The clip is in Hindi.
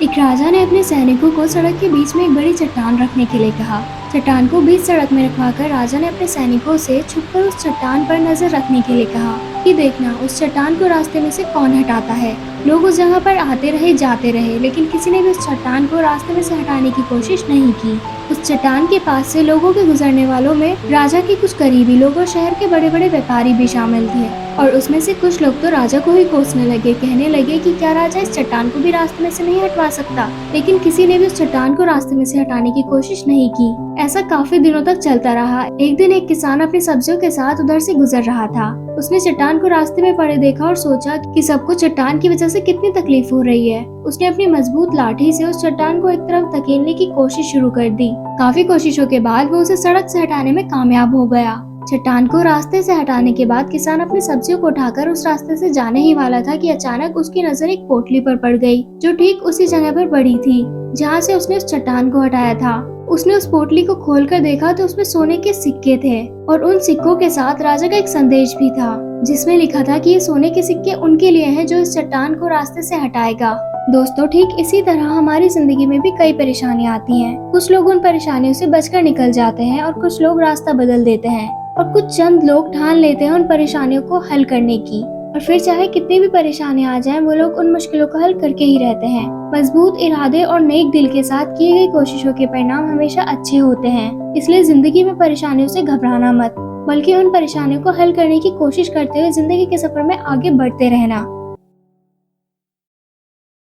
एक राजा ने अपने सैनिकों को सड़क के बीच में एक बड़ी चट्टान रखने के लिए कहा। चट्टान को बीच सड़क में रखवाकर राजा ने अपने सैनिकों से छुपकर उस चट्टान पर नजर रखने के लिए कहा कि देखना उस चट्टान को रास्ते में से कौन हटाता है। लोग उस जगह पर आते रहे जाते रहे, लेकिन किसी ने भी उस चट्टान को रास्ते में से हटाने की कोशिश नहीं की। उस चट्टान के पास से लोगों के गुजरने वालों में राजा के कुछ करीबी लोग और शहर के बड़े बड़े व्यापारी भी शामिल थे। और उसमें से कुछ लोग तो राजा को ही कोसने लगे, कहने लगे कि क्या राजा इस चट्टान को भी रास्ते में से नहीं हटवा सकता। लेकिन किसी ने भी उस चट्टान को रास्ते में से हटाने की कोशिश नहीं की। ऐसा काफी दिनों तक चलता रहा। एक दिन एक किसान अपनी सब्जियों के साथ उधर से गुजर रहा था। उसने चट्टान को रास्ते में पड़े देखा और सोचा कि सबको चट्टान की वजह से कितनी तकलीफ हो रही है। उसने अपनी मजबूत लाठी से उस चट्टान को एक तरफ धकेलने की कोशिश शुरू कर दी। काफी कोशिशों के बाद वो उसे सड़क से हटाने में कामयाब हो गया। चट्टान को रास्ते से हटाने के बाद किसान अपनी सब्जियों को उठाकर उस रास्ते से जाने ही वाला था कि अचानक उसकी नजर एक पोटली पर पड़ गई, जो ठीक उसी जगह पर पड़ी थी जहाँ से उसने उस चट्टान को हटाया था। उसने उस पोटली को खोलकर देखा तो उसमें सोने के सिक्के थे और उन सिक्कों के साथ राजा का एक संदेश भी था, जिसमें लिखा था कि ये सोने के सिक्के उनके लिए हैं जो इस चट्टान को रास्ते से हटाएगा। दोस्तों, ठीक इसी तरह हमारी जिंदगी में भी कई परेशानियां आती हैं। कुछ लोग उन परेशानियों से बचकर निकल जाते हैं और कुछ लोग रास्ता बदल देते हैं और कुछ चंद लोग ठान लेते हैं उन परेशानियों को हल करने की। और फिर चाहे कितनी भी परेशानियां आ जाएं, वो लोग उन मुश्किलों को हल करके ही रहते हैं। मजबूत इरादे और नेक दिल के साथ की गई कोशिशों के परिणाम हमेशा अच्छे होते हैं। इसलिए जिंदगी में परेशानियों से घबराना मत, बल्कि उन परेशानियों को हल करने की कोशिश करते हुए जिंदगी के सफर में आगे बढ़ते रहना।